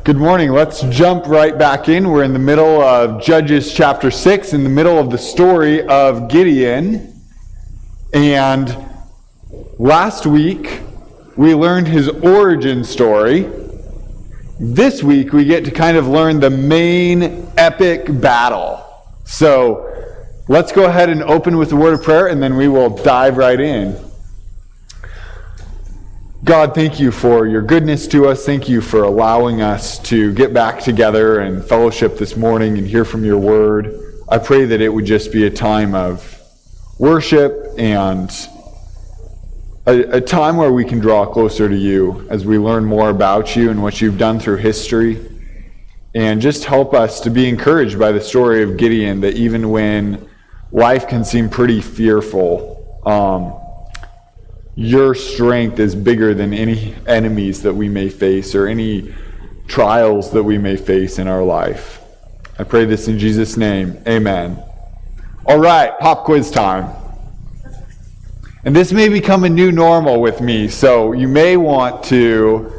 Good morning. Let's jump right back in. We're in the middle of Judges chapter 6, in the middle of the story of Gideon. And last week, we learned his origin story. This week, we get to kind of learn the main epic battle. So let's go ahead and open with a word of prayer, and then we will dive right in. God, thank you for your goodness to us. Thank you for allowing us to get back together and fellowship this morning and hear from your word. I pray that it would just be a time of worship and a time where we can draw closer to you as we learn more about you and what you've done through history. And just help us to be encouraged by the story of Gideon, that even when life can seem pretty fearful, your strength is bigger than any enemies that we may face or any trials that we may face in our life. I pray this in Jesus' name. Amen. All right, pop quiz time. And this may become a new normal with me, so you may want to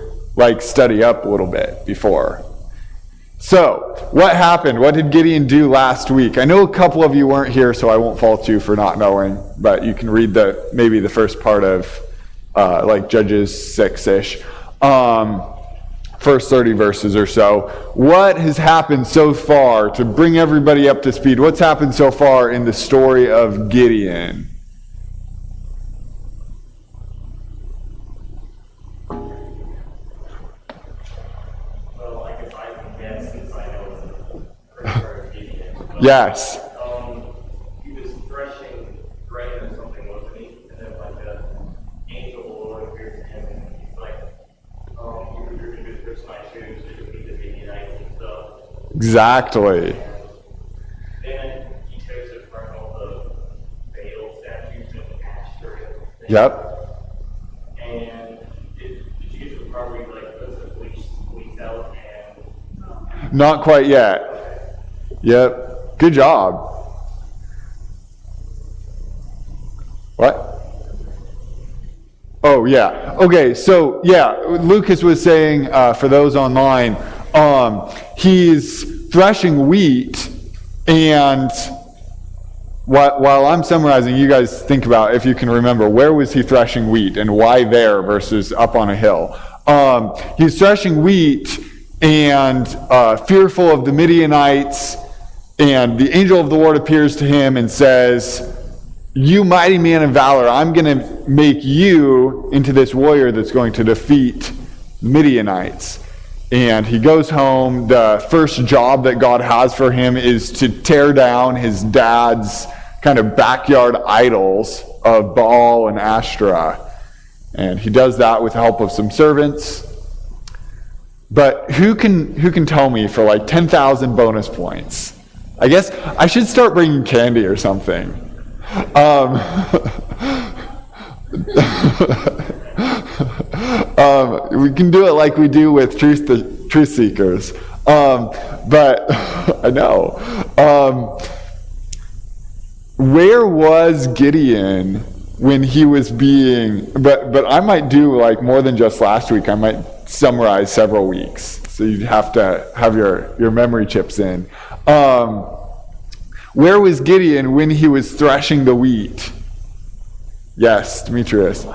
study up a little bit before. So, what happened? What did Gideon do last week? I know a couple of you weren't here, so I won't fault you for not knowing, but you can read maybe the first part of Judges 6-ish, first 30 verses or so. What has happened so far to bring everybody up to speed? What's happened so far in the story of Gideon? Yes. He was thrashing grain or something, wasn't he? And then an angel of the Lord appeared to him, and he's like, you're going to fix my shoes, so you'll beat the Midianites and stuff. Exactly. And then he tears apart all the Baal statues and Ashtoreth. Yep. And did you get to the part where he puts the bleach out and... Not quite yet. Yep. Good job. What? Oh, yeah. Okay, so, yeah, Lucas was saying, for those online, he's threshing wheat, and while I'm summarizing, you guys think about, if you can remember, where was he threshing wheat, and why there versus up on a hill? He's threshing wheat, and fearful of the Midianites, and the angel of the Lord appears to him and says, "You mighty man of valor, I'm going to make you into this warrior that's going to defeat Midianites." And he goes home. The first job that God has for him is to tear down his dad's kind of backyard idols of Baal and Ashtoreth. And he does that with the help of some servants. But who can tell me for 10,000 bonus points? I guess I should start bringing candy or something. We can do it like we do with truth seekers. But I know. Where was Gideon when he was being? But I might do more than just last week. I might summarize several weeks, so you'd have to have your memory chips in. Where was Gideon when he was threshing the wheat? Yes, Demetrius.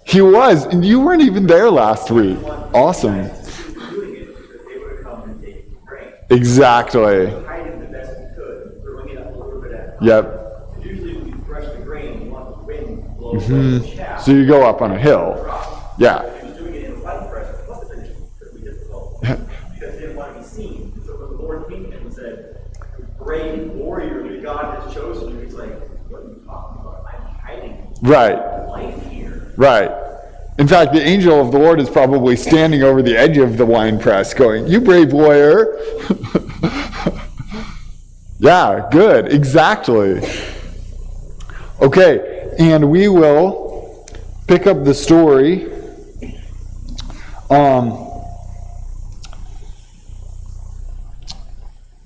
He was, and you weren't even there last week. Awesome. Exactly. Yep. Usually when you thresh the grain, you want the wind to blow the chaff. So you go up on a hill. Yeah. He was doing it in a light press. It must have been incredibly difficult because he didn't want to be seen. So when the Lord came to him and said, "Great warrior that God has chosen you," he's like, "What are you talking about? I'm hiding life here." Right. In fact, the angel of the Lord is probably standing over the edge of the wine press going, "You brave warrior." Yeah, good. Exactly. Okay, and we will pick up the story.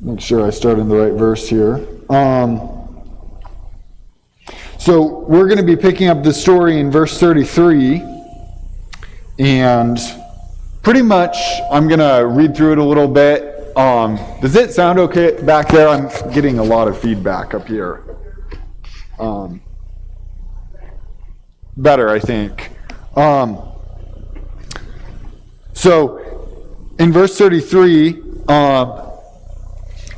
Make sure I start in the right verse here. So we're going to be picking up the story in verse 33, and pretty much, I'm going to read through it a little bit. Does it sound okay back there? I'm getting a lot of feedback up here. Better, I think. So, in verse 33,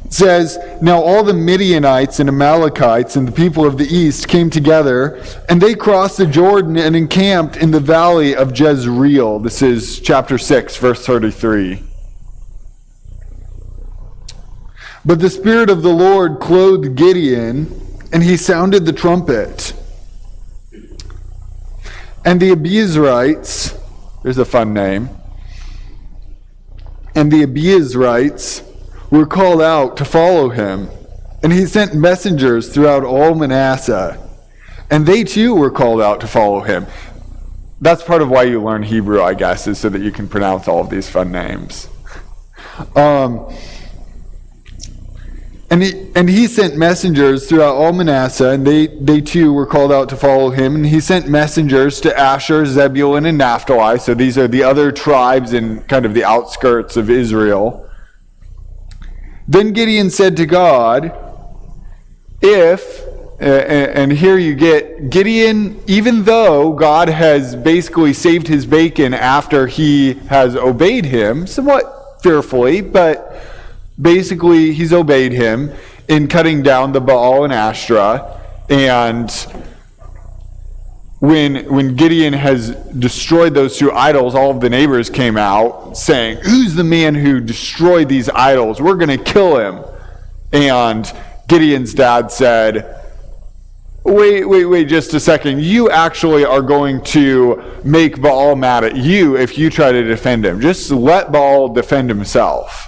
it says, "Now all the Midianites and Amalekites and the people of the east came together, and they crossed the Jordan and encamped in the valley of Jezreel." This is chapter 6, verse 33. "But the Spirit of the Lord clothed Gideon, and he sounded the trumpet. And the Abiezrites," there's a fun name, "and the Abiezrites were called out to follow him. And he sent messengers throughout all Manasseh, and they too were called out to follow him." That's part of why you learn Hebrew, I guess, is so that you can pronounce all of these fun names. And he sent messengers throughout all Manasseh, and they too were called out to follow him. And he sent messengers to Asher, Zebulun, and Naphtali. So these are the other tribes in kind of the outskirts of Israel. "Then Gideon said to God, if," and here you get Gideon, even though God has basically saved his bacon after he has obeyed him, somewhat fearfully, but basically he's obeyed him in cutting down the Baal and Ashtoreth. And when Gideon has destroyed those two idols, all of the neighbors came out saying, "Who's the man who destroyed these idols? We're going to kill him." And Gideon's dad said, wait just a second. You actually are going to make Baal mad at you if you try to defend him. Just let Baal defend himself."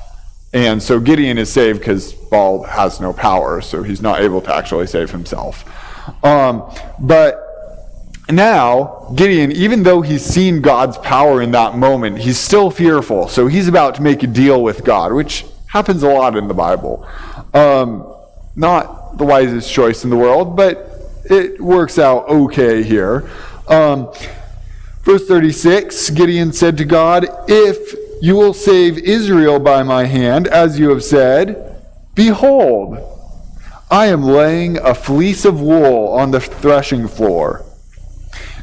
And so Gideon is saved because Baal has no power, so he's not able to actually save himself. But now, Gideon, even though he's seen God's power in that moment, he's still fearful. So he's about to make a deal with God, which happens a lot in the Bible. Not the wisest choice in the world, but it works out okay here. Verse 36, Gideon said to God, "If you will save Israel by my hand, as you have said, behold, I am laying a fleece of wool on the threshing floor.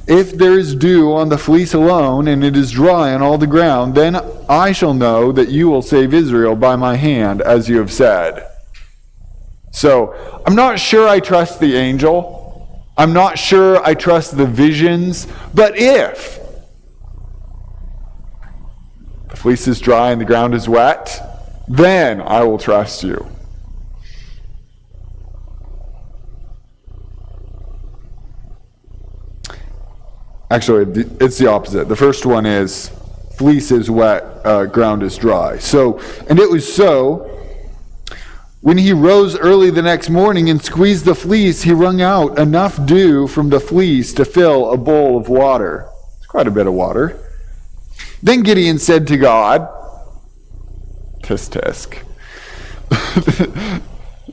If there is dew on the fleece alone, and it is dry on all the ground, then I shall know that you will save Israel by my hand, as you have said." So, I'm not sure I trust the angel. I'm not sure I trust the visions. But if the fleece is dry and the ground is wet, then I will trust you. Actually, it's the opposite. The first one is fleece is wet, ground is dry. So, and it was so, when he rose early the next morning and squeezed the fleece, he wrung out enough dew from the fleece to fill a bowl of water. It's quite a bit of water. Then Gideon said to God, tisk tisk,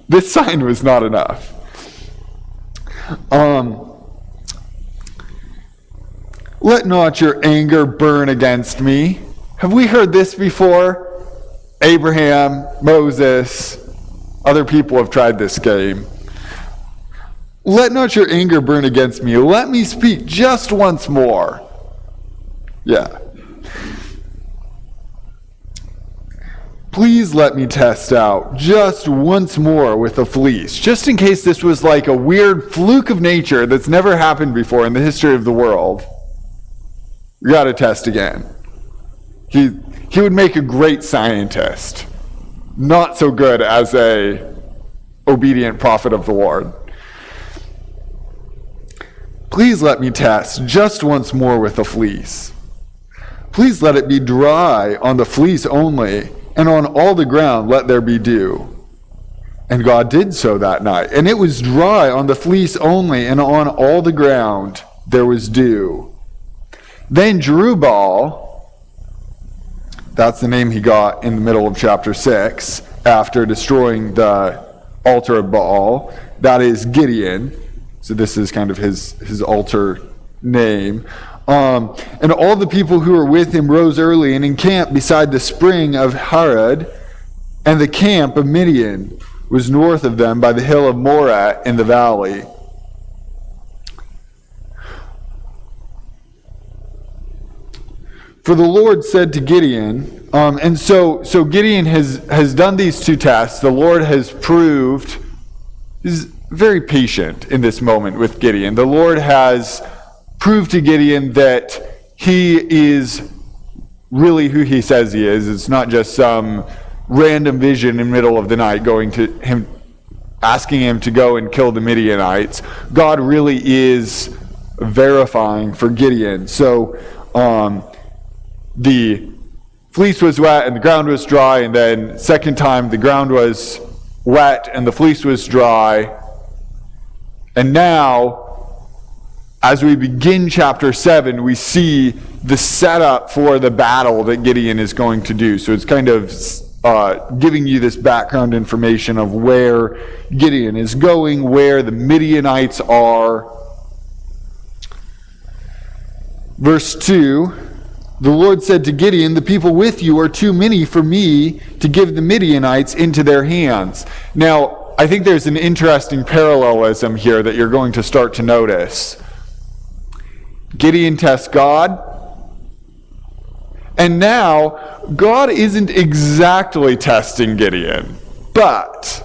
this sign was not enough. Let not your anger burn against me. Have we heard this before? Abraham, Moses, other people have tried this game. Let not your anger burn against me. Let me speak just once more. Yeah. Please let me test out just once more with a fleece, just in case this was like a weird fluke of nature that's never happened before in the history of the world. We got to test again. He would make a great scientist. Not so good as a obedient prophet of the Lord. Please let me test just once more with a fleece. Please let it be dry on the fleece only, and on all the ground let there be dew. And God did so that night. And it was dry on the fleece only, and on all the ground there was dew. Then Jerubbaal, that's the name he got in the middle of chapter 6, after destroying the altar of Baal, that is Gideon. So this is kind of his altar name. And all the people who were with him rose early and encamped beside the spring of Harod, and the camp of Midian was north of them by the hill of Moreh in the valley. For the Lord said to Gideon, and so Gideon has done these two tests. The Lord has proved, he's very patient in this moment with Gideon. The Lord has proved to Gideon that he is really who he says he is. It's not just some random vision in the middle of the night going to him, asking him to go and kill the Midianites. God really is verifying for Gideon. So the fleece was wet and the ground was dry, and then second time the ground was wet and the fleece was dry. And now, as we begin chapter 7, we see the setup for the battle that Gideon is going to do. So it's kind of giving you this background information of where Gideon is going, where the Midianites are. Verse 2, the Lord said to Gideon, the people with you are too many for me to give the Midianites into their hands. Now, I think there's an interesting parallelism here that you're going to start to notice. Gideon tests God, and now God isn't exactly testing Gideon, but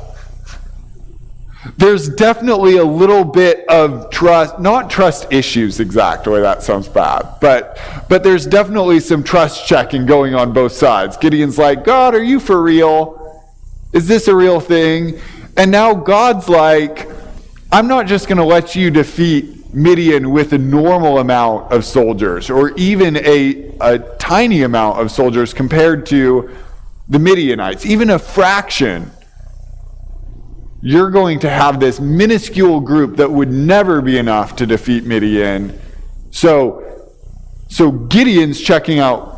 there's definitely a little bit of trust, not trust issues exactly, that sounds bad, but there's definitely some trust checking going on both sides. Gideon's like, God, are you for real? Is this a real thing? And now God's like, I'm not just going to let you defeat Midian with a normal amount of soldiers, or even a tiny amount of soldiers compared to the Midianites, even a fraction. You're going to have this minuscule group that would never be enough to defeat Midian. So Gideon's checking out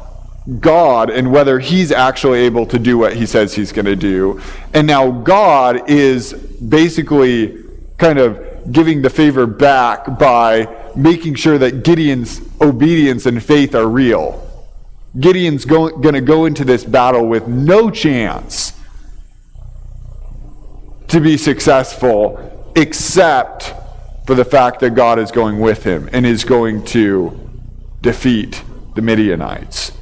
God and whether he's actually able to do what he says he's going to do. And now God is basically kind of giving the favor back by making sure that Gideon's obedience and faith are real. Gideon's going to go into this battle with no chance to be successful, except for the fact that God is going with him and is going to defeat the Midianites.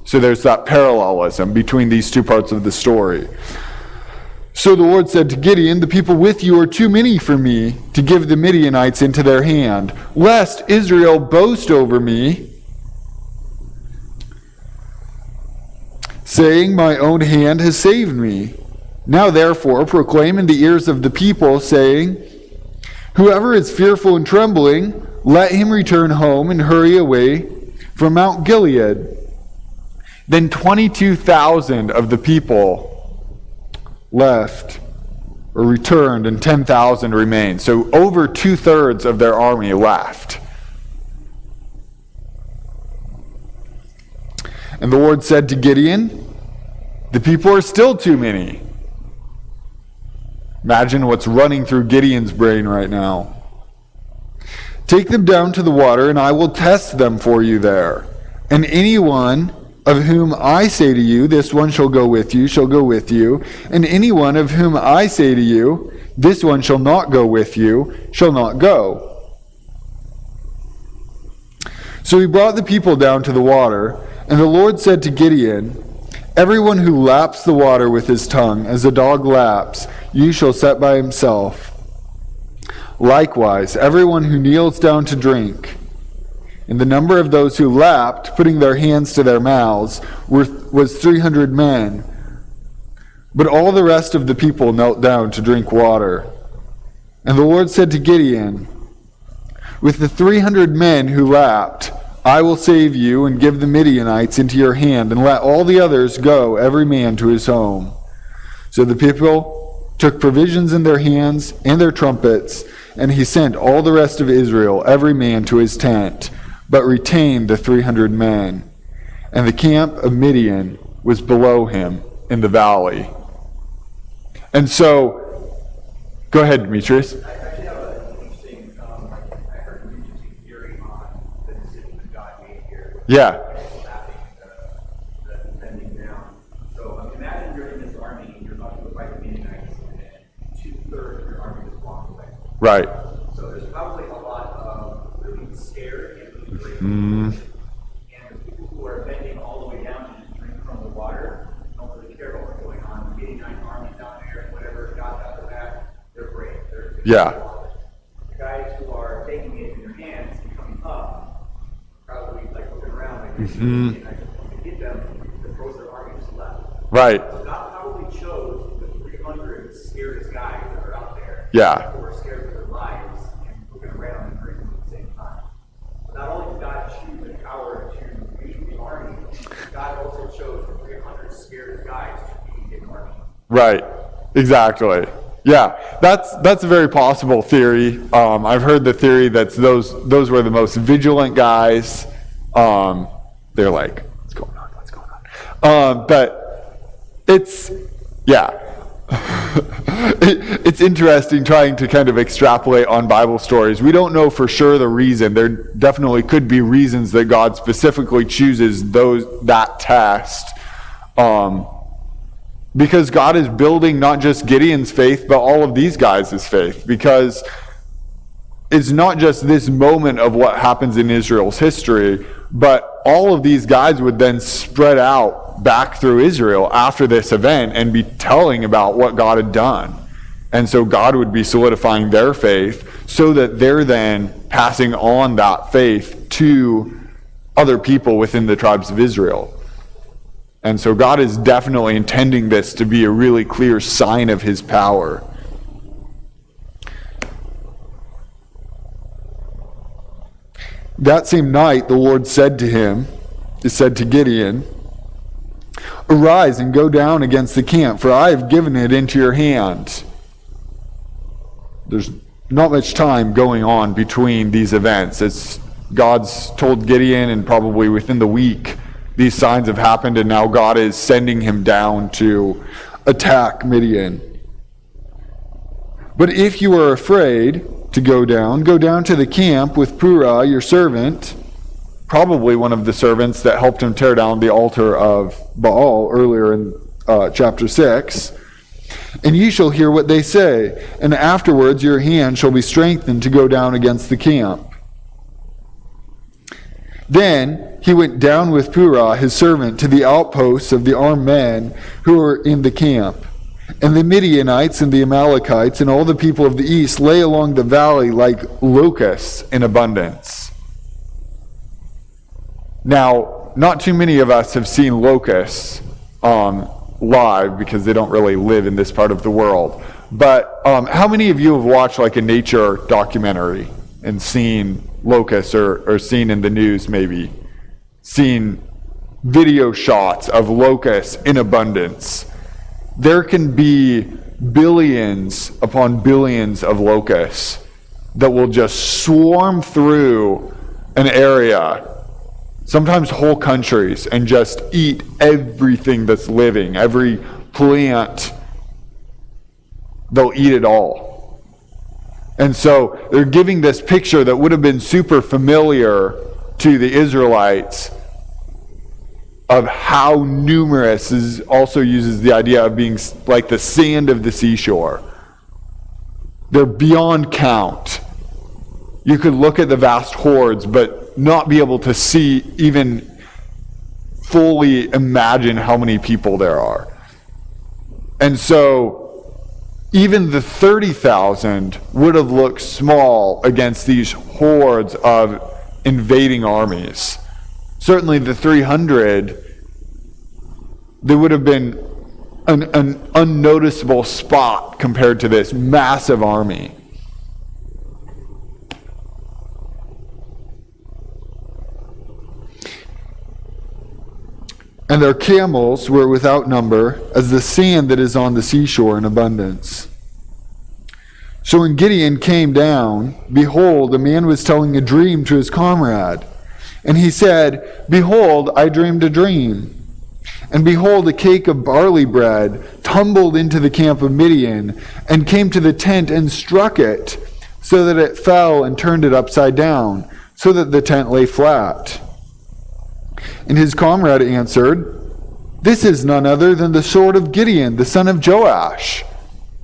So there's that parallelism between these two parts of the story. So the Lord said to Gideon, the people with you are too many for me to give the Midianites into their hand, lest Israel boast over me, saying, my own hand has saved me. Now therefore proclaim in the ears of the people, saying, whoever is fearful and trembling, let him return home and hurry away from Mount Gilead. Then 22,000 of the people left or returned, and 10,000 remained. So over 2/3 of their army left. And the Lord said to Gideon, the people are still too many. Imagine what's running through Gideon's brain right now. Take them down to the water, and I will test them for you there. And anyone of whom I say to you, this one shall go with you, shall go with you. And anyone of whom I say to you, this one shall not go with you, shall not go. So he brought the people down to the water, and the Lord said to Gideon, everyone who laps the water with his tongue, as a dog laps, you shall set by himself. Likewise, everyone who kneels down to drink. And the number of those who lapped, putting their hands to their mouths, was 300 men. But all the rest of the people knelt down to drink water. And the Lord said to Gideon, with the 300 men who lapped, I will save you and give the Midianites into your hand, and let all the others go, every man to his home. So the people took provisions in their hands and their trumpets, and he sent all the rest of Israel, every man to his tent, but retained the 300 men. And the camp of Midian was below him in the valley. And so, go ahead, Demetrius. I actually have an interesting, I heard an interesting theory on the decision that God Yeah. The defending down. So imagine you're in this army and you're about to go fight the Midianites, and 2/3 of your army is walked away. Right. So there's probably a lot of really scared and really brave people. And the people who are bending all the way down to just drink from the water don't really care about what's going on. The Midianite army down there and whatever got out of that, they're brave. They're Yeah. The guys who are taking it in their hands and coming up, probably like looking around, like, and I just want to get them to throw their army to the left. Right. So God probably chose the 300 scaredest guys that are out there. Yeah. Who are scared for their lives and looking around and drinking at the same time. But not only did God choose a coward to lead the army, God also chose the 300 scaredest guys to lead the army. Right. Exactly. Yeah, that's a very possible theory. I've heard the theory that those were the most vigilant guys. They're like, what's going on? What's going on? But it's, yeah. It's interesting trying to kind of extrapolate on Bible stories. We don't know for sure the reason. There definitely could be reasons that God specifically chooses that test. Because God is building not just Gideon's faith, but all of these guys' faith. Because it's not just this moment of what happens in Israel's history, but all of these guys would then spread out back through Israel after this event and be telling about what God had done. And so God would be solidifying their faith so that they're then passing on that faith to other people within the tribes of Israel. And so God is definitely intending this to be a really clear sign of his power. That same night, the Lord said to Gideon, "Arise and go down against the camp, for I have given it into your hand." There's not much time going on between these events. It's God's told Gideon, and probably within the week, these signs have happened, and now God is sending him down to attack Midian. "But if you are afraid to go down to the camp with Purah, your servant," probably one of the servants that helped him tear down the altar of Baal earlier in chapter 6, "and ye shall hear what they say, and afterwards your hand shall be strengthened to go down against the camp." Then he went down with Purah his servant to the outposts of the armed men who were in the camp. And the Midianites and the Amalekites and all the people of the east lay along the valley like locusts in abundance. Now, not too many of us have seen locusts live because they don't really live in this part of the world. But how many of you have watched like a nature documentary and seen locusts, or seen in the news maybe, seen video shots of locusts in abundance? There can be billions upon billions of locusts that will just swarm through an area, sometimes whole countries, and just eat everything that's living, every plant. They'll eat it all. And so they're giving this picture that would have been super familiar to the Israelites of how numerous, is also uses the idea of being like the sand of the seashore. They're beyond count. You could look at the vast hordes, but not be able to see, even fully imagine how many people there are. And so even the 30,000 would have looked small against these hordes of invading armies. Certainly the 300, there would have been an unnoticeable spot compared to this massive army. And their camels were without number, as the sand that is on the seashore in abundance. So when Gideon came down, behold, a man was telling a dream to his comrade. And he said, "Behold, I dreamed a dream. And behold, a cake of barley bread tumbled into the camp of Midian, and came to the tent and struck it, so that it fell and turned it upside down, so that the tent lay flat. And his comrade answered, "This is none other than the sword of Gideon, the son of Joash."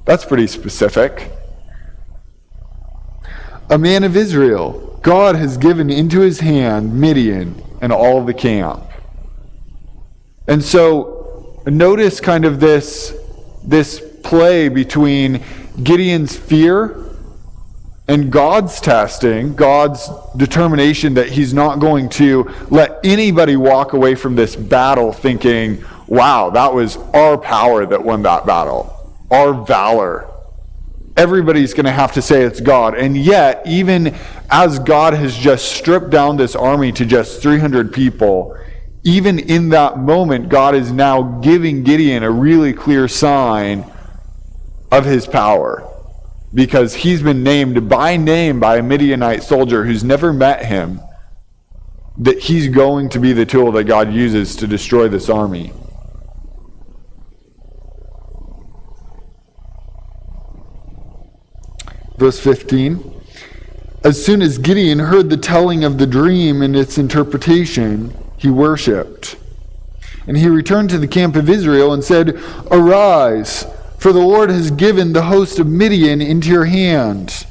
That's pretty specific. "A man of Israel, God has given into his hand Midian and all the camp." And so notice kind of this play between Gideon's fear and God's testing, God's determination that he's not going to let anybody walk away from this battle thinking, wow, that was our power that won that battle, our valor. Everybody's going to have to say it's God. And yet, even as God has just stripped down this army to just 300 people, even in that moment, God is now giving Gideon a really clear sign of his power, because he's been named by name by a Midianite soldier who's never met him, that he's going to be the tool that God uses to destroy this army. Verse 15, "As soon as Gideon heard the telling of the dream and its interpretation, he worshipped. And he returned to the camp of Israel and said, 'Arise, for the Lord has given the host of Midian into your hand.'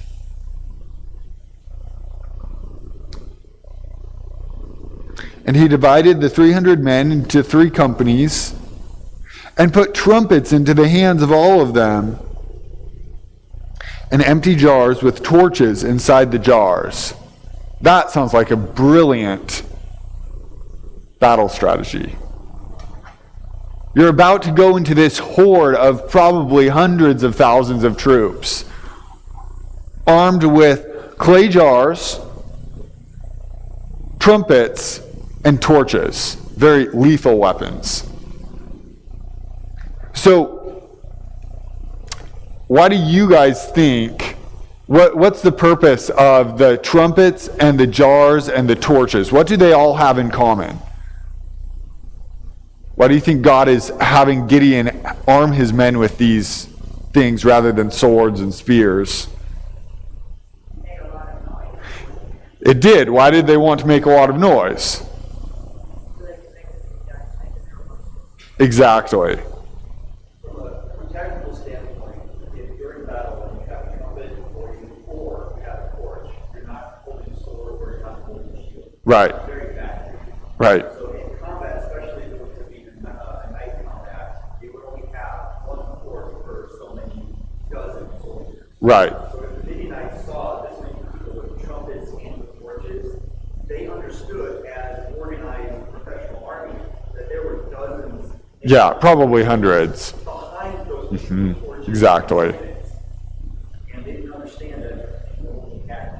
And he divided the 300 men into 3 companies and put trumpets into the hands of all of them, and empty jars with torches inside the jars." That sounds like a brilliant battle strategy. You're about to go into this horde of probably hundreds of thousands of troops, armed with clay jars, trumpets, and torches. Very lethal weapons. So, why do you guys think, what's the purpose of the trumpets and the jars and the torches? What do they all have in common? Why do you think God is having Gideon arm his men with these things rather than swords and spears? It did. Why did they want to make a lot of noise? Exactly. From a tactical standpoint, if during battle when you have a trumpet or you have a torch, you're not holding a sword or you're not holding a shield. Right. It's very bad. Right. So in combat, especially if it was to be a night combat, you would only have one torch per so many dozen soldiers. Right. So if the Midianites saw this many people with trumpets and with torches, they understood as an organized professional army that there were dozens. Yeah, probably hundreds. Behind those torches. Exactly. And they didn't understand that nobody had.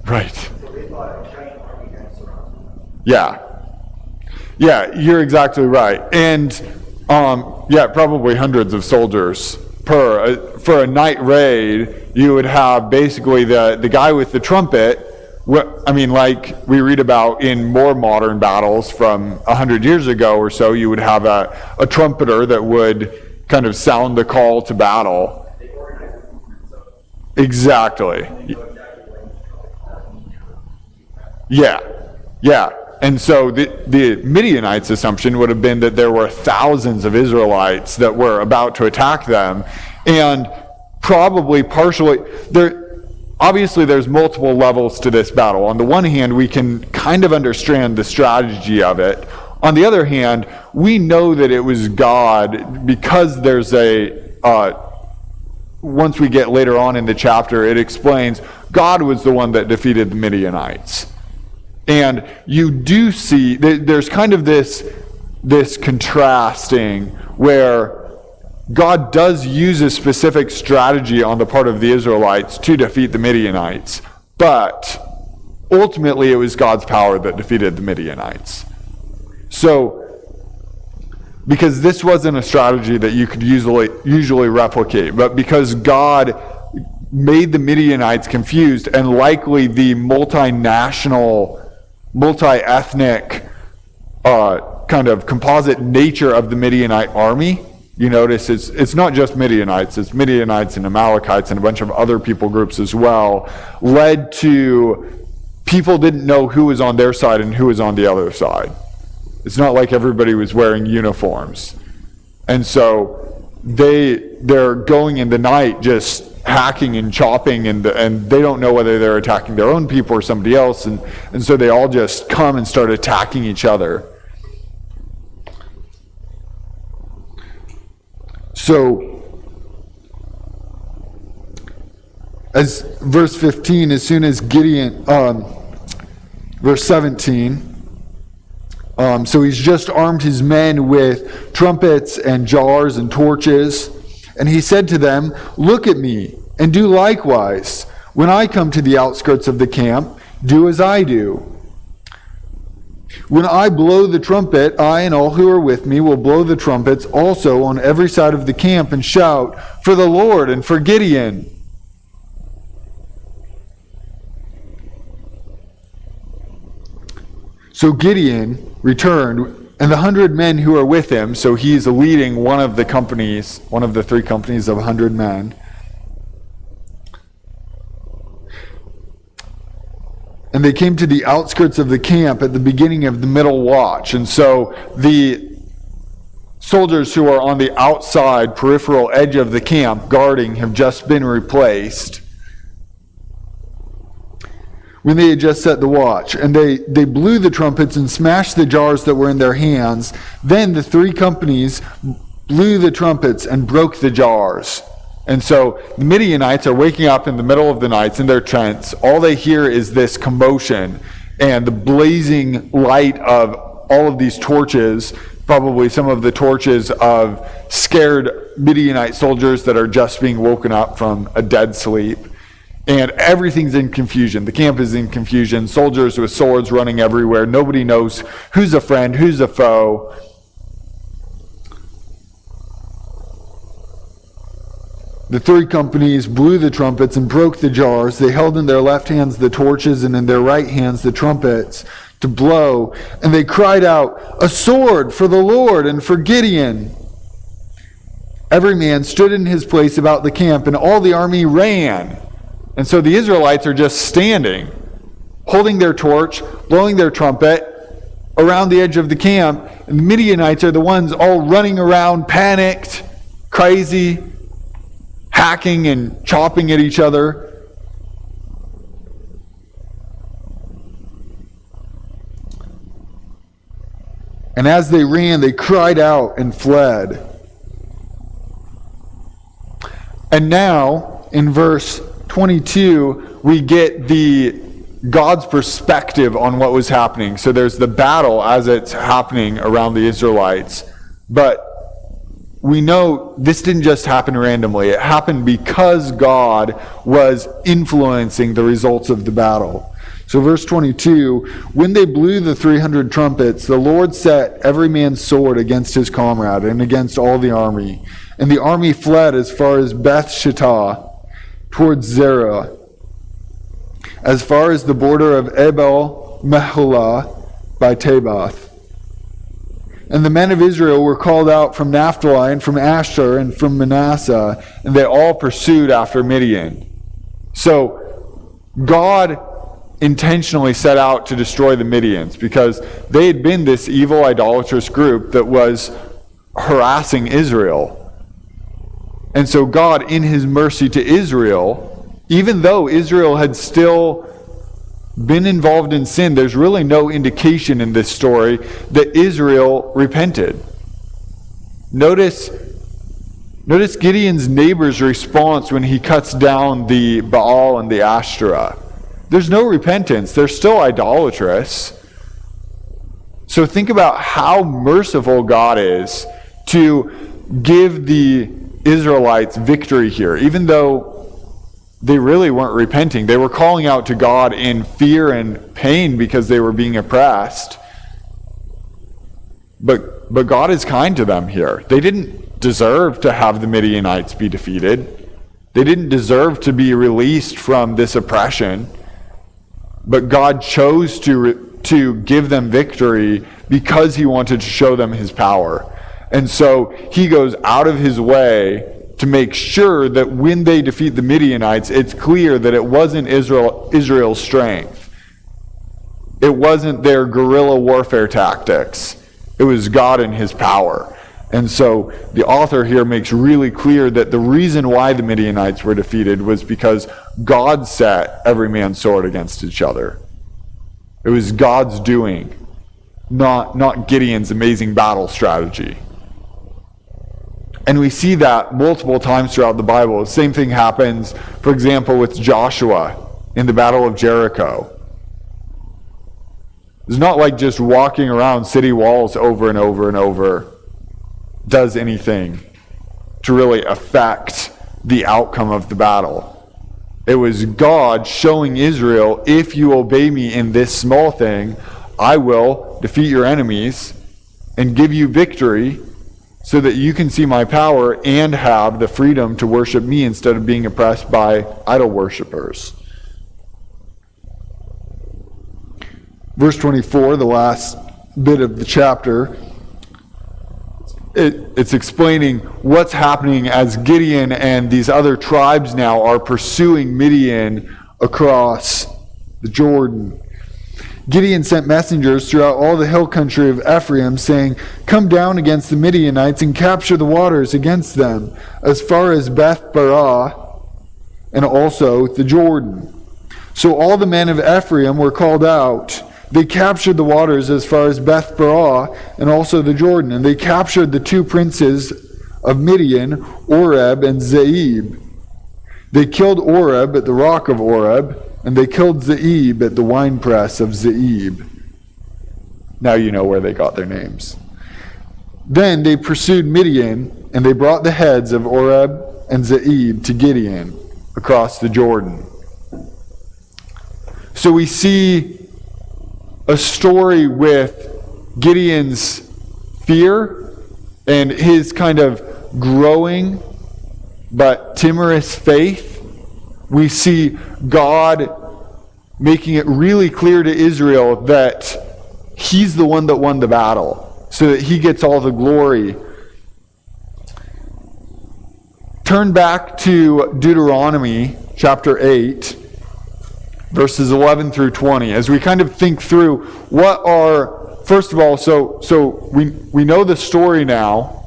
Right. So they thought a giant army had surrounded them. Yeah. Yeah, you're exactly right. And yeah, probably hundreds of soldiers per. For a night raid, you would have basically the guy with the trumpet. I mean, like we read about in more modern battles from 100 years ago or so, you would have a trumpeter that would kind of sound the call to battle. They organized the movements of Exactly. they know exactly when Yeah. Yeah. And so the Midianites' assumption would have been that there were thousands of Israelites that were about to attack them, and probably partially obviously there's multiple levels to this battle. On the one hand, we can kind of understand the strategy of it. On the other hand, we know that it was God, because there's once we get later on in the chapter, it explains God was the one that defeated the Midianites. And you do see, there's kind of this contrasting where God does use a specific strategy on the part of the Israelites to defeat the Midianites, but ultimately it was God's power that defeated the Midianites. So, because this wasn't a strategy that you could usually replicate, but because God made the Midianites confused, and likely the multinational, multi-ethnic kind of composite nature of the Midianite army, you notice it's not just Midianites, it's Midianites and Amalekites and a bunch of other people groups as well, led to people didn't know who was on their side and who was on the other side. It's not like everybody was wearing uniforms. And so they're going in the night just hacking and chopping, and they don't know whether they're attacking their own people or somebody else, and so they all just come and start attacking each other. So, as verse 15, as soon as Gideon, verse 17, so he's just armed his men with trumpets and jars and torches. And he said to them, "Look at me, and do likewise. When I come to the outskirts of the camp, do as I do. When I blow the trumpet, I and all who are with me will blow the trumpets also on every side of the camp and shout, 'For the Lord and for Gideon.'" So Gideon returned, and the 100 men who are with him, so he's leading one of the 3 companies of 100 men. And they came to the outskirts of the camp at the beginning of the middle watch. And so the soldiers who are on the outside peripheral edge of the camp guarding have just been replaced when they had just set the watch. And they blew the trumpets and smashed the jars that were in their hands. Then the 3 companies blew the trumpets and broke the jars. And so the Midianites are waking up in the middle of the night in their tents. All they hear is this commotion and the blazing light of all of these torches, probably some of the torches of scared Midianite soldiers that are just being woken up from a dead sleep. And everything's in confusion. The camp is in confusion. Soldiers with swords running everywhere. Nobody knows who's a friend, who's a foe. The 3 companies blew the trumpets and broke the jars. They held in their left hands the torches and in their right hands the trumpets to blow. And they cried out, "A sword for the Lord and for Gideon." Every man stood in his place about the camp, and all the army ran. And so the Israelites are just standing, holding their torch, blowing their trumpet around the edge of the camp. And the Midianites are the ones all running around, panicked, crazy, hacking and chopping at each other. And as they ran, they cried out and fled. And now, in verse 22, we get God's perspective on what was happening. So there's the battle as it's happening around the Israelites. But we know this didn't just happen randomly. It happened because God was influencing the results of the battle. So verse 22, when they blew the 300 trumpets, the Lord set every man's sword against his comrade and against all the army. And the army fled as far as Beth Shittah, towards Zerah, as far as the border of Abel Meholah by Tabath. And the men of Israel were called out from Naphtali and from Asher and from Manasseh, and they all pursued after Midian. So God intentionally set out to destroy the Midians because they had been this evil, idolatrous group that was harassing Israel. And so God, in his mercy to Israel, even though Israel had still been involved in sin, there's really no indication in this story that Israel repented. Notice Gideon's neighbor's response when he cuts down the Baal and the Ashtoreth. There's no repentance. They're still idolatrous. So think about how merciful God is to give the Israelites victory here, even though they really weren't repenting. They were calling out to God in fear and pain because they were being oppressed. But God is kind to them here. They didn't deserve to have the Midianites be defeated. They didn't deserve to be released from this oppression. But God chose to give them victory because he wanted to show them his power. And so he goes out of his way to make sure that when they defeat the Midianites, it's clear that it wasn't Israel's strength. It wasn't their guerrilla warfare tactics. It was God and his power. And so the author here makes really clear that the reason why the Midianites were defeated was because God set every man's sword against each other. It was God's doing, not Gideon's amazing battle strategy. And we see that multiple times throughout the Bible. The same thing happens, for example, with Joshua in the Battle of Jericho. It's not like just walking around city walls over and over and over does anything to really affect the outcome of the battle. It was God showing Israel, if you obey me in this small thing, I will defeat your enemies and give you victory so that you can see my power and have the freedom to worship me instead of being oppressed by idol worshipers. Verse 24, the last bit of the chapter, it's explaining what's happening as Gideon and these other tribes now are pursuing Midian across the Jordan. Gideon sent messengers throughout all the hill country of Ephraim, saying, "Come down against the Midianites and capture the waters against them, as far as Beth-barah, and also the Jordan." So all the men of Ephraim were called out. They captured the waters as far as Beth-barah and also the Jordan. And they captured the two princes of Midian, Oreb and Zeeb. They killed Oreb at the rock of Oreb, and they killed Zeeb at the winepress of Zeeb. Now you know where they got their names. Then they pursued Midian, and they brought the heads of Oreb and Zeeb to Gideon across the Jordan. So we see a story with Gideon's fear and his kind of growing but timorous faith. We see God making it really clear to Israel that he's the one that won the battle, so that he gets all the glory. Turn back to Deuteronomy chapter 8. Verses 11 through 20, as we kind of think through what are, first of all, so we know the story now,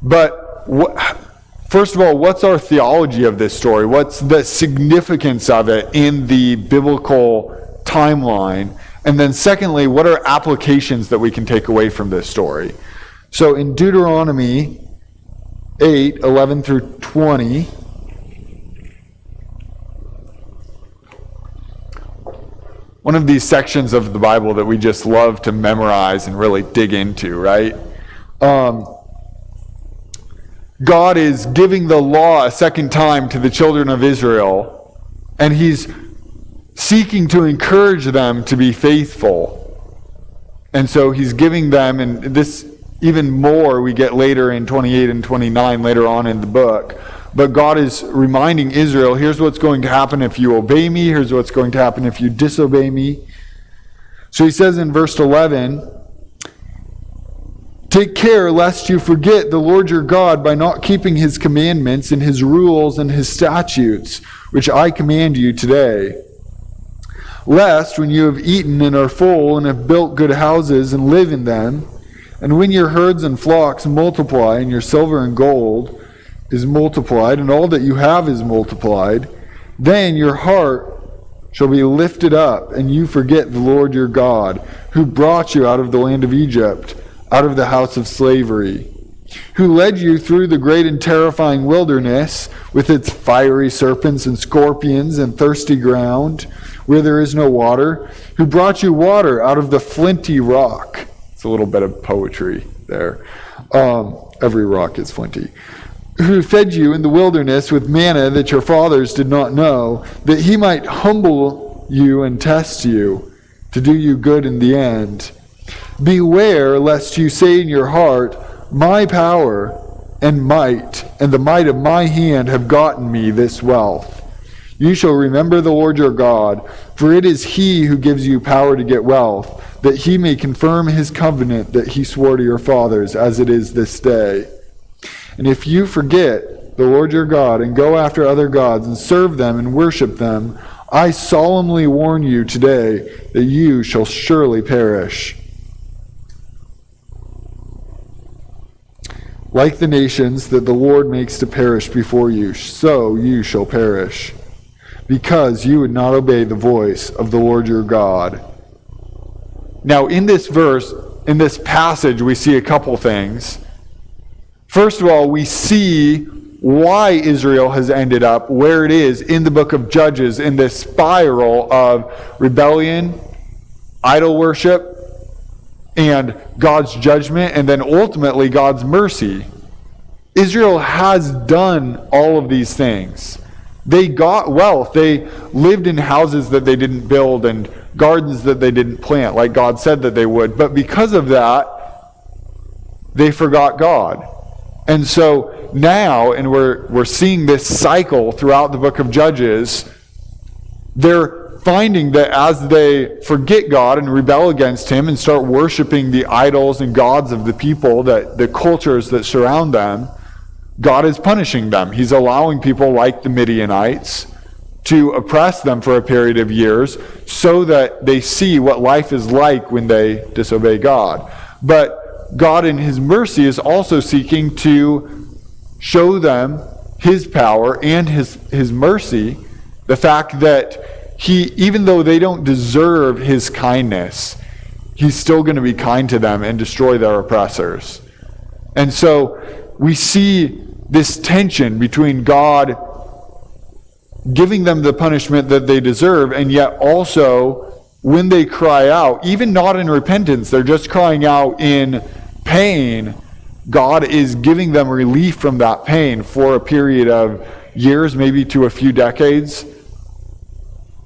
but first of all, what's our theology of this story? What's the significance of it in the biblical timeline? And then secondly, what are applications that we can take away from this story? So in Deuteronomy 8, 11 through 20, one of these sections of the Bible that we just love to memorize and really dig into, right? God is giving the law a second time to the children of Israel, and he's seeking to encourage them to be faithful. And so he's giving them, and this even more we get later in 28 and 29 later on in the book, but God is reminding Israel, here's what's going to happen if you obey me. Here's what's going to happen if you disobey me. So he says in verse 11, "Take care lest you forget the Lord your God by not keeping his commandments and his rules and his statutes, which I command you today. Lest when you have eaten and are full and have built good houses and live in them, and when your herds and flocks multiply and your silver and gold is multiplied, and all that you have is multiplied, then your heart shall be lifted up, and you forget the Lord your God, who brought you out of the land of Egypt, out of the house of slavery, who led you through the great and terrifying wilderness, with its fiery serpents and scorpions and thirsty ground, where there is no water, who brought you water out of the flinty rock." It's a little bit of poetry there. Every rock is flinty. "Who fed you in the wilderness with manna that your fathers did not know, that he might humble you and test you, to do you good in the end. Beware lest you say in your heart, my power and the might of my hand have gotten me this wealth. You shall remember the Lord your God, for it is he who gives you power to get wealth, that he may confirm his covenant that he swore to your fathers, as it is this day. And if you forget the Lord your God and go after other gods and serve them and worship them, I solemnly warn you today that you shall surely perish." like the nations that the Lord makes to perish before you, so you shall perish, because you would not obey the voice of the Lord your God. Now, in this verse, in this passage, we see a couple things. First of all, we see why Israel has ended up where it is in the book of Judges, in this spiral of rebellion, idol worship, and God's judgment, and then ultimately God's mercy. Israel has done all of these things. They got wealth. They lived in houses that they didn't build and gardens that they didn't plant, like God said that they would. But because of that, they forgot God. And so now, and we're seeing this cycle throughout the book of Judges, they're finding that as they forget God and rebel against him and start worshiping the idols and gods of the people, that the cultures that surround them, God is punishing them. He's allowing people like the Midianites to oppress them for a period of years so that they see what life is like when they disobey God. But God in his mercy is also seeking to show them his power and his mercy, the fact that he, even though they don't deserve his kindness, he's still going to be kind to them and destroy their oppressors. And so we see this tension between God giving them the punishment that they deserve, and yet also when they cry out, even not in repentance, they're just crying out in pain, God is giving them relief from that pain for a period of years, maybe to a few decades,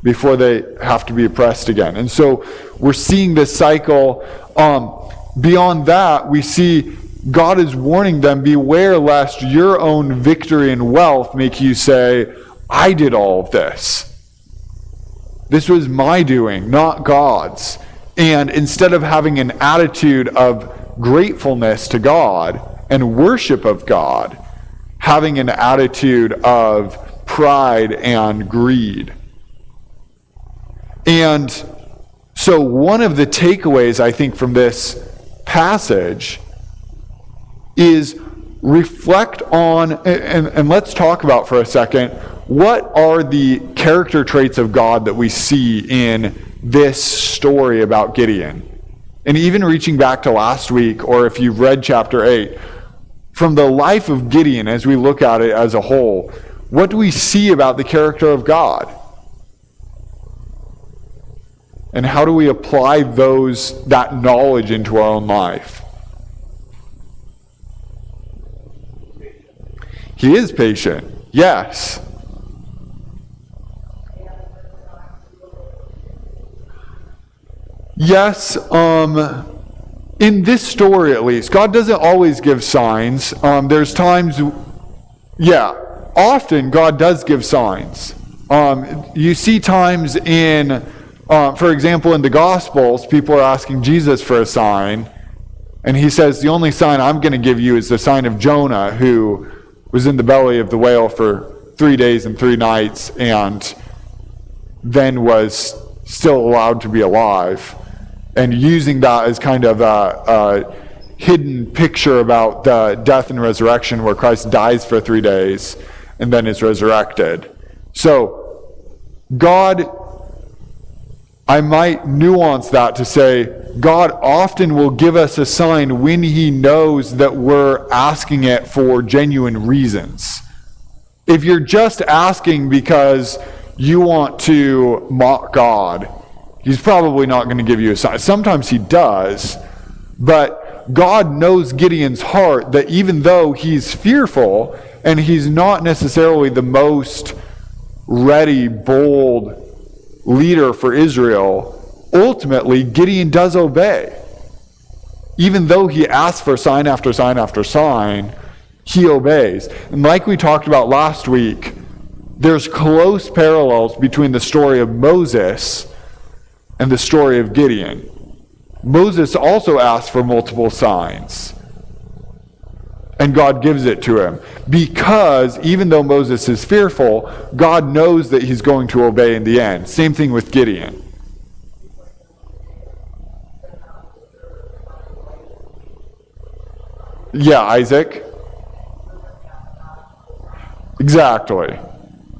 before they have to be oppressed again. And so we're seeing this cycle. Beyond that, we see God is warning them, beware lest your own victory and wealth make you say, I did all of this. This was my doing, not God's. And instead of having an attitude of gratefulness to God and worship of God, having an attitude of pride and greed. And so one of the takeaways, I think, from this passage is reflect on, and let's talk about for a second, what are the character traits of God that we see in this story about Gideon? And even reaching back to last week, or if you've read chapter 8, from the life of Gideon as we look at it as a whole, what do we see about the character of God? And how do we apply that knowledge into our own life? He is patient, yes. Yes, in this story at least, God doesn't always give signs. There's times, often God does give signs. You see times in, for example, in the Gospels, people are asking Jesus for a sign, and he says, the only sign I'm going to give you is the sign of Jonah, who was in the belly of the whale for 3 days and 3 nights, and then was still allowed to be alive. And using that as kind of a hidden picture about the death and resurrection, where Christ dies for 3 days and then is resurrected. So God, I might nuance that to say, God often will give us a sign when he knows that we're asking it for genuine reasons. If you're just asking because you want to mock God, he's probably not going to give you a sign. Sometimes he does, but God knows Gideon's heart, that even though he's fearful and he's not necessarily the most ready, bold leader for Israel, ultimately Gideon does obey. Even though he asks for sign after sign after sign, he obeys. And like we talked about last week, there's close parallels between the story of Moses and the story of Gideon. Moses also asked for multiple signs, and God gives it to him, because even though Moses is fearful, God knows that he's going to obey in the end. Same thing with Gideon. Yeah, Isaac. Exactly.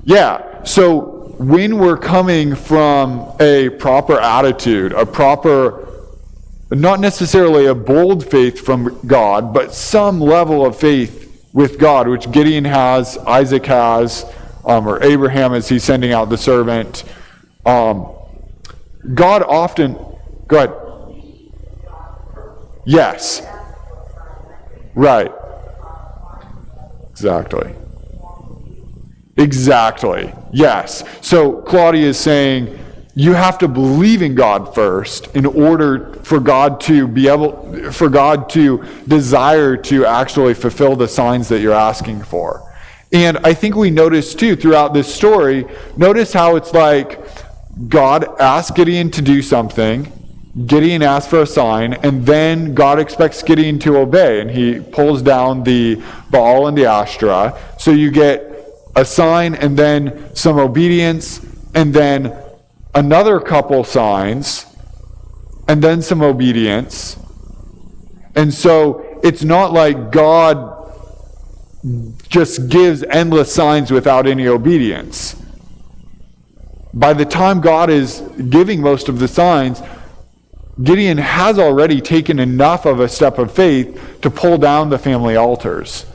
Yeah. So when we're coming from a proper attitude, a proper, not necessarily a bold faith from God, but some level of faith with God, which Gideon has, Isaac has, or Abraham as he's sending out the servant. God often, go ahead. Yes. Right. Exactly. Yes. So Claudia is saying you have to believe in God first in order for God to desire to actually fulfill the signs that you're asking for. And I think we notice too throughout this story, notice how it's like God asked Gideon to do something, Gideon asked for a sign, and then God expects Gideon to obey, and he pulls down the Baal and the Ashtoreth. So you get a sign and then some obedience, and then another couple signs, and then some obedience. And so it's not like God just gives endless signs without any obedience. By the time God is giving most of the signs, Gideon has already taken enough of a step of faith to pull down the family altars.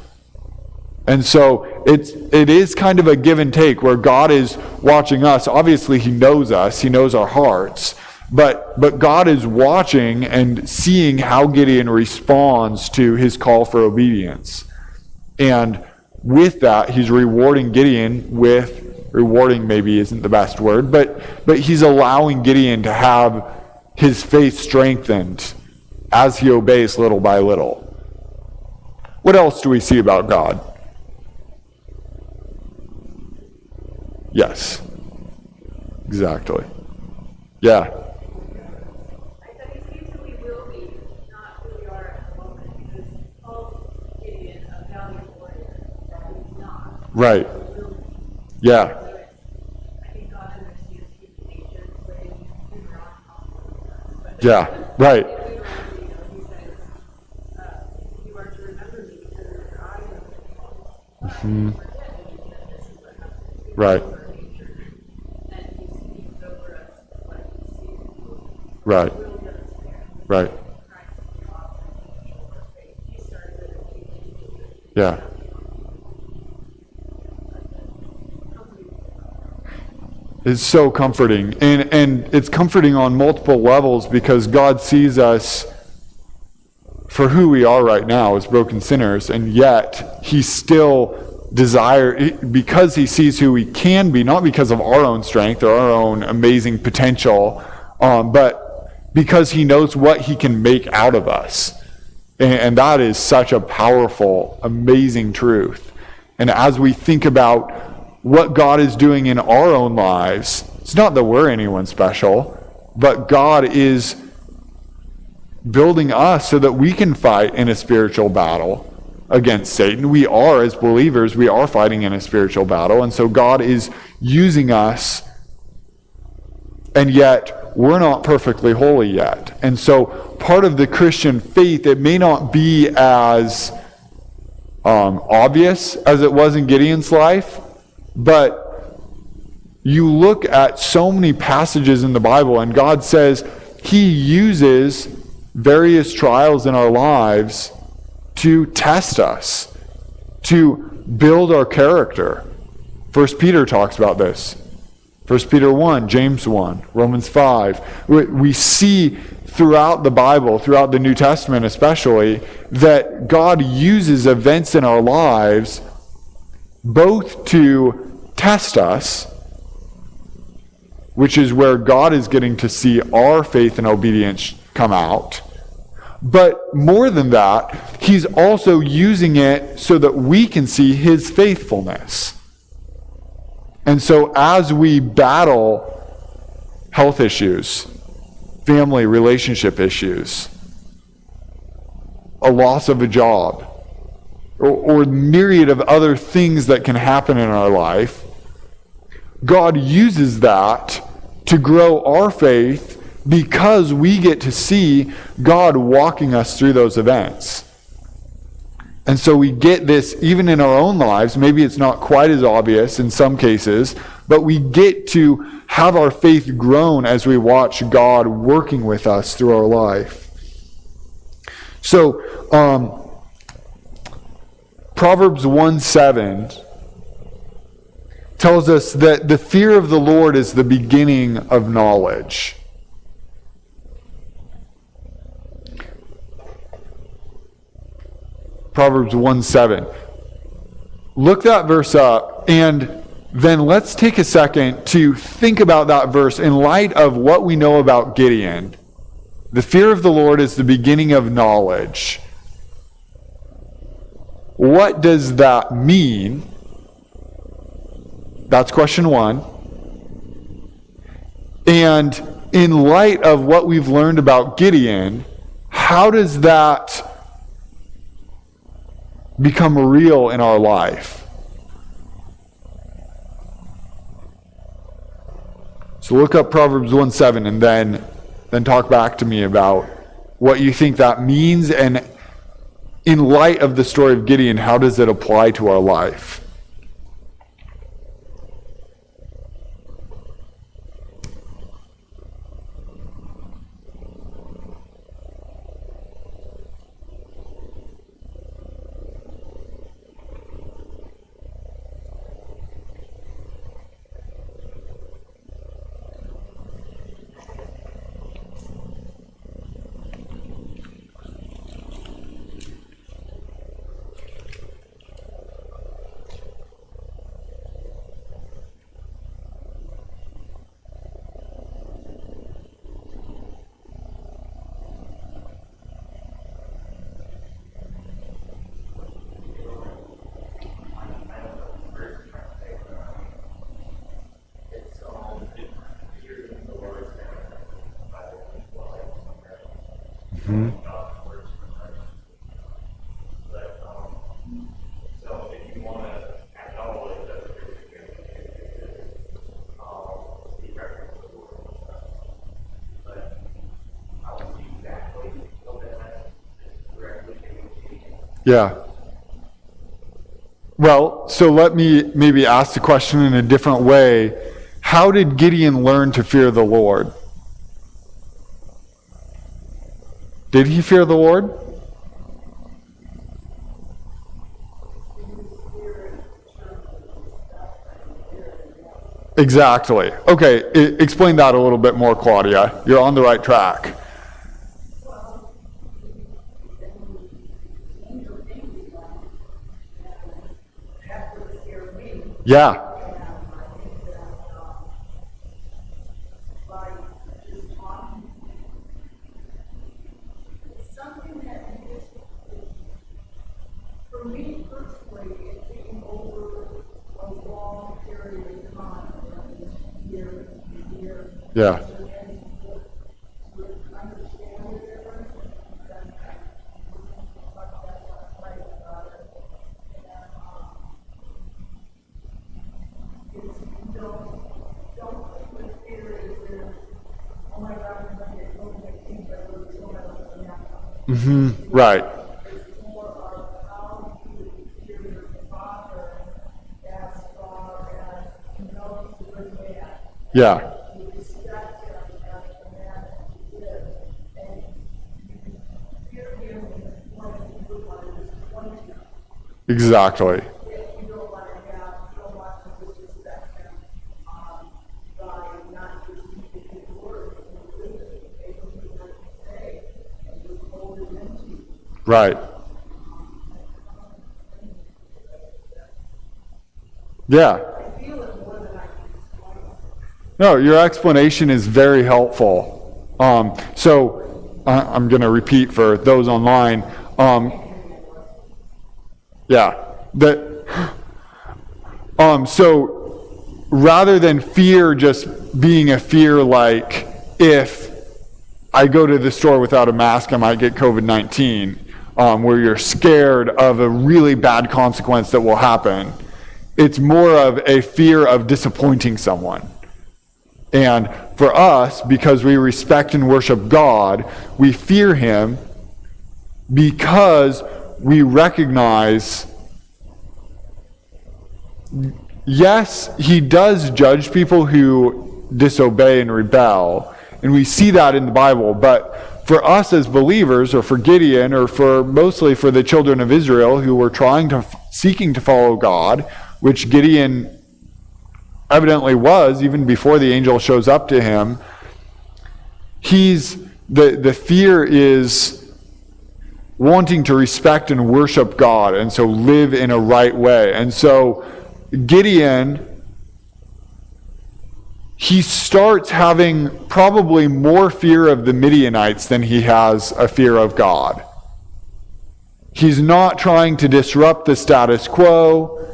And so it is kind of a give and take where God is watching us. Obviously, he knows us. He knows our hearts. But God is watching and seeing how Gideon responds to his call for obedience. And with that, he's rewarding Gideon with, rewarding maybe isn't the best word, but he's allowing Gideon to have his faith strengthened as he obeys little by little. What else do we see about God? Yes. Exactly. Yeah. I said he seems who we will be, not who we are at the moment, because Paul Gideon, a valiant warrior, that he's not. Right. Yeah. I think God understands human nature the way Deuteronomy does. Yeah. Right. He says, you are to remember me because of your eyes are the faults. Mm-hmm. This is what happens. Right. And he speaks over us what he sees. Right. Right. Yeah. It's so comforting. And it's comforting on multiple levels because God sees us for who we are right now as broken sinners, and yet he still because he sees who we can be, not because of our own strength or our own amazing potential, but because he knows what he can make out of us. And that is such a powerful, amazing truth. And as we think about what God is doing in our own lives, it's not that we're anyone special, but God is building us so that we can fight in a spiritual battle against Satan. We are, as believers, we are fighting in a spiritual battle, and so God is using us, and yet we're not perfectly holy yet. And so part of the Christian faith, it may not be as obvious as it was in Gideon's life, but you look at so many passages in the Bible, and God says he uses various trials in our lives to test us, to build our character. 1 Peter talks about this. 1 Peter 1, James 1, Romans 5. We see throughout the Bible, throughout the New Testament especially, that God uses events in our lives both to test us, which is where God is getting to see our faith and obedience come out. But more than that, he's also using it so that we can see his faithfulness. And so as we battle health issues, family relationship issues, a loss of a job, or myriad of other things that can happen in our life, God uses that to grow our faith because we get to see God walking us through those events. And so we get this even in our own lives. Maybe it's not quite as obvious in some cases, but we get to have our faith grown as we watch God working with us through our life. So, Proverbs 1:7 tells us that the fear of the Lord is the beginning of knowledge. Proverbs 1:7. Look that verse up, and then let's take a second to think about that verse in light of what we know about Gideon. The fear of the Lord is the beginning of knowledge. What does that mean? That's question one. And in light of what we've learned about Gideon, how does that become real in our life? So look up Proverbs 1:7 and then talk back to me about what you think that means, and in light of the story of Gideon, how does it apply to our life? So if you want to acknowledge that the reference to the word, but I don't see exactly what that is directly communicating. Yeah. Well, so let me maybe ask the question in a different way. How did Gideon learn to fear the Lord? Did he fear the Lord? Exactly. Okay, explain that a little bit more, Claudia. You're on the right track. Yeah. For me personally, it came over a long period of time, year to year. Yeah. Mm-hmm. Right. Yeah. Exactly. Right. Yeah. No, your explanation is very helpful. So I'm going to repeat for those online. So rather than fear just being a fear like, if I go to the store without a mask, I might get COVID-19, where you're scared of a really bad consequence that will happen. It's more of a fear of disappointing someone. And for us, because we respect and worship God, we fear him because we recognize, yes, he does judge people who disobey and rebel, and we see that in the Bible, but for us as believers, or for Gideon, or for mostly for the children of Israel who were seeking to follow God, which Gideon evidently was even before the angel shows up to him, the fear is wanting to respect and worship God, and so live in a right way. And so Gideon, he starts having probably more fear of the Midianites than he has a fear of God. He's not trying to disrupt the status quo.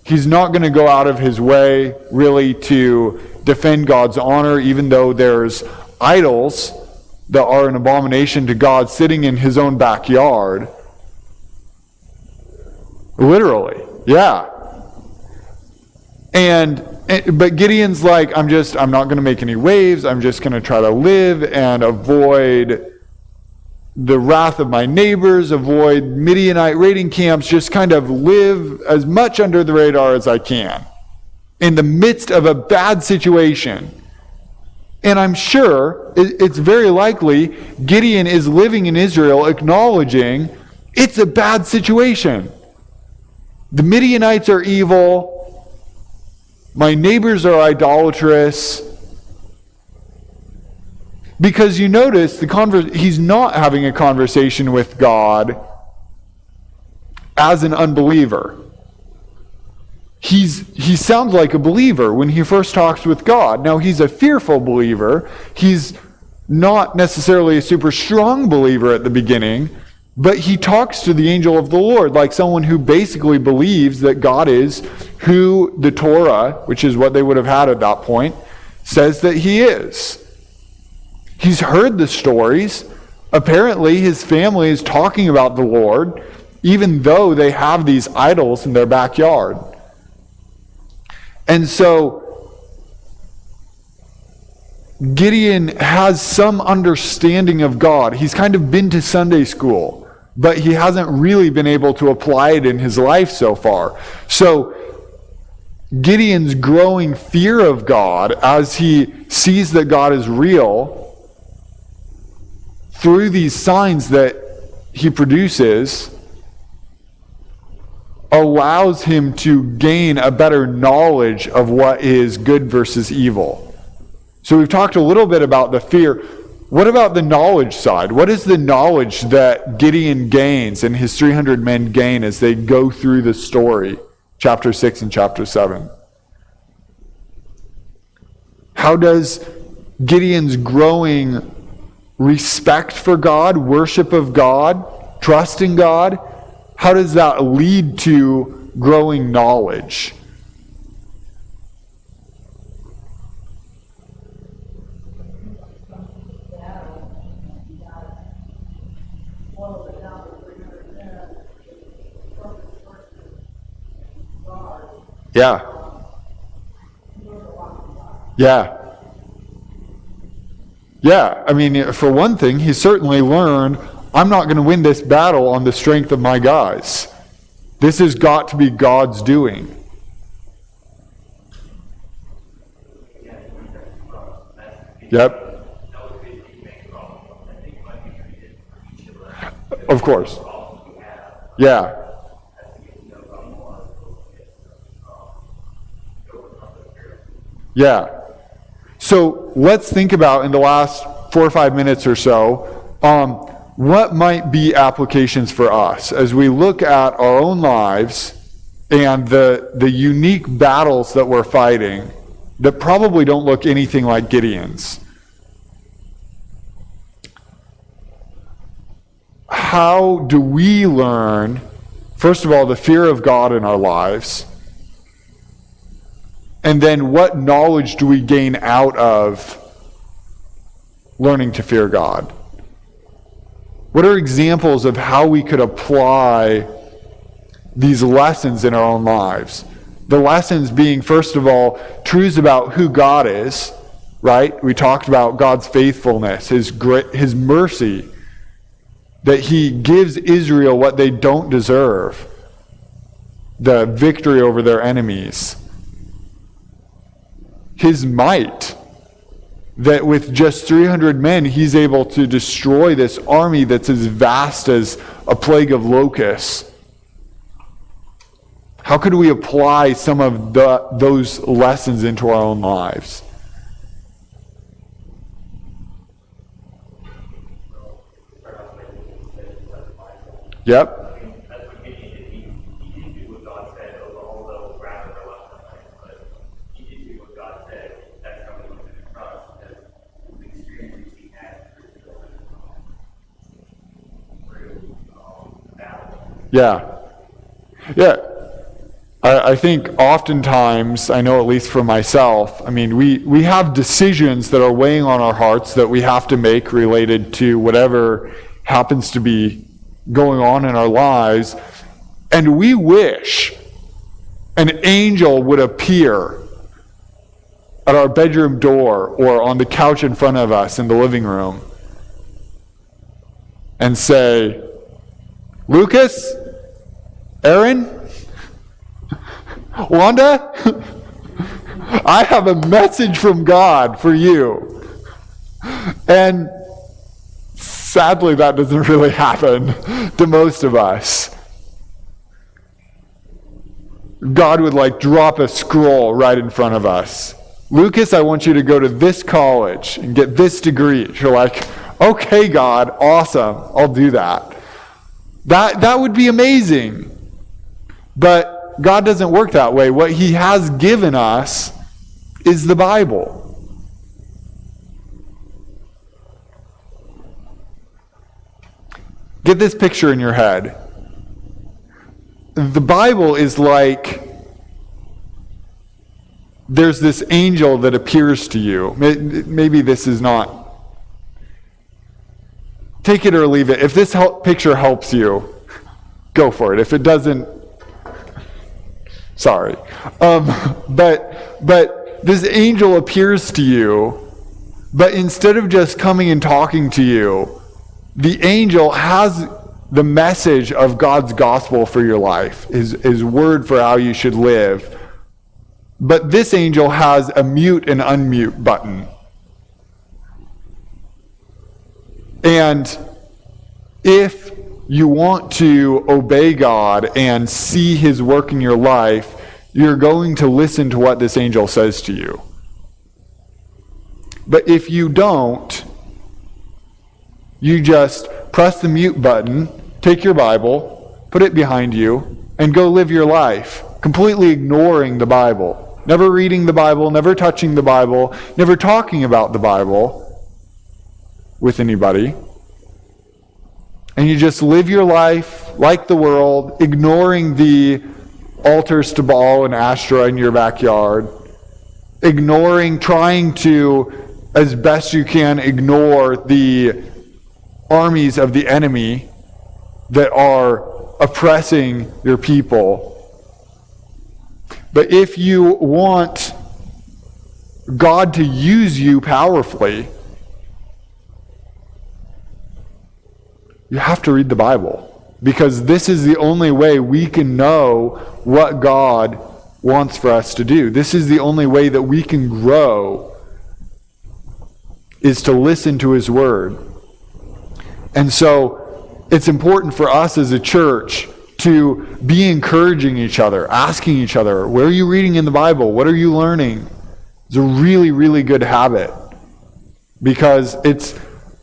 He's not going to go out of his way really to defend God's honor, even though there's idols that are an abomination to God sitting in his own backyard. Literally, yeah. But Gideon's like, I'm not going to make any waves. I'm just going to try to live and avoid the wrath of my neighbors, avoid Midianite raiding camps, just kind of live as much under the radar as I can in the midst of a bad situation. And I'm sure it's very likely Gideon is living in Israel acknowledging it's a bad situation. The Midianites are evil. My neighbors are idolatrous. Because you notice he's not having a conversation with God as an unbeliever. He sounds like a believer when he first talks with God. Now, he's a fearful believer. He's not necessarily a super strong believer at the beginning, but he talks to the angel of the Lord like someone who basically believes that God is who the Torah, which is what they would have had at that point, says that he is. He's heard the stories. Apparently, his family is talking about the Lord, even though they have these idols in their backyard. And so, Gideon has some understanding of God. He's kind of been to Sunday school, but he hasn't really been able to apply it in his life so far. So, Gideon's growing fear of God as he sees that God is real through these signs that he produces allows him to gain a better knowledge of what is good versus evil. So we've talked a little bit about the fear. What about the knowledge side? What is the knowledge that Gideon gains and his 300 men gain as they go through the story, chapter 6 and chapter 7? How does Gideon's growing respect for God, worship of God, trust in God, how does that lead to growing knowledge? Yeah. Yeah. Yeah, I mean, for one thing, he certainly learned, I'm not going to win this battle on the strength of my guys. This has got to be God's doing. Yep. Of course. Yeah. Yeah. So let's think about, in the last 4 or 5 minutes or so, what might be applications for us as we look at our own lives and the unique battles that we're fighting that probably don't look anything like Gideon's. How do we learn, first of all, the fear of God in our lives? And then what knowledge do we gain out of learning to fear God? What are examples of how we could apply these lessons in our own lives? The lessons being, first of all, truths about who God is, right? We talked about God's faithfulness, His mercy, that he gives Israel what they don't deserve, the victory over their enemies. His might, that with just 300 men, he's able to destroy this army that's as vast as a plague of locusts. How could we apply some of those lessons into our own lives? Yep. That's what Gideon did. He didn't do what God said, although wrath of our left, but he did do what God said. That's how he was going to trust, as the experiences he had through battle. Yeah. I think oftentimes, I know at least for myself, I mean, we have decisions that are weighing on our hearts that we have to make related to whatever happens to be going on in our lives, and we wish an angel would appear at our bedroom door or on the couch in front of us in the living room and say, Lucas, Aaron, Wanda, I have a message from God for you. And sadly, that doesn't really happen to most of us. God would drop a scroll right in front of us. Lucas, I want you to go to this college and get this degree. You're like, okay, God, awesome, I'll do that. That would be amazing. But God doesn't work that way. What he has given us is the Bible. Get this picture in your head. The Bible is like there's this angel that appears to you. Maybe this is not. Take it or leave it. If this picture helps you, go for it. If it doesn't, sorry. But this angel appears to you, but instead of just coming and talking to you, the angel has the message of God's gospel for your life, his word for how you should live. But this angel has a mute and unmute button. And if you want to obey God and see his work in your life, you're going to listen to what this angel says to you. But if you don't, you just press the mute button, take your Bible, put it behind you, and go live your life, completely ignoring the Bible, never reading the Bible, never touching the Bible, never talking about the Bible with anybody. And you just live your life like the world, ignoring the altars to Baal and Ashtoreth in your backyard, trying to, as best you can, ignore the armies of the enemy that are oppressing your people. But if you want God to use you powerfully, you have to read the Bible, because this is the only way we can know what God wants for us to do. This is the only way that we can grow, is to listen to his word. And so it's important for us as a church to be encouraging each other, asking each other, where are you reading in the Bible? What are you learning? It's a really, really good habit, because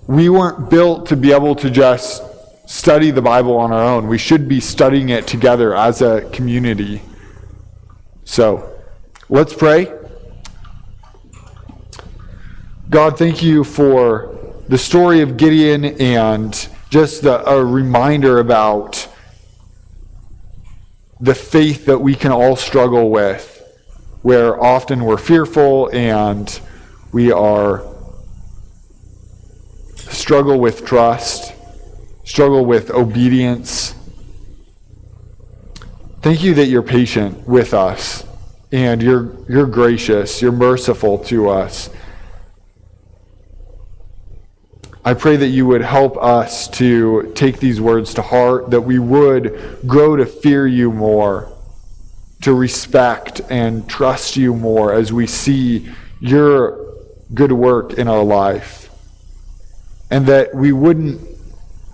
we weren't built to be able to just study the Bible on our own. We should be studying it together as a community. So let's pray. God, thank you for the story of Gideon and just a reminder about the faith that we can all struggle with, where often we're fearful and we struggle with trust, struggle with obedience. Thank you that you're patient with us and you're gracious, you're merciful to us. I pray that you would help us to take these words to heart, that we would grow to fear you more, to respect and trust you more as we see your good work in our life. And that we wouldn't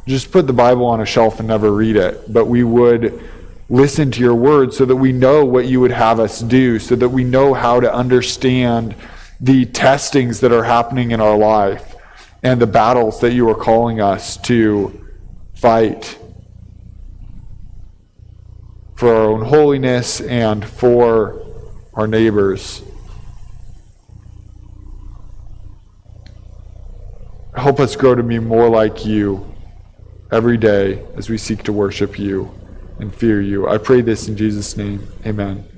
just put the Bible on a shelf and never read it, but we would listen to your word so that we know what you would have us do, so that we know how to understand the testings that are happening in our life and the battles that you are calling us to fight for our own holiness and for our neighbors. Help us grow to be more like you every day as we seek to worship you and fear you. I pray this in Jesus' name. Amen.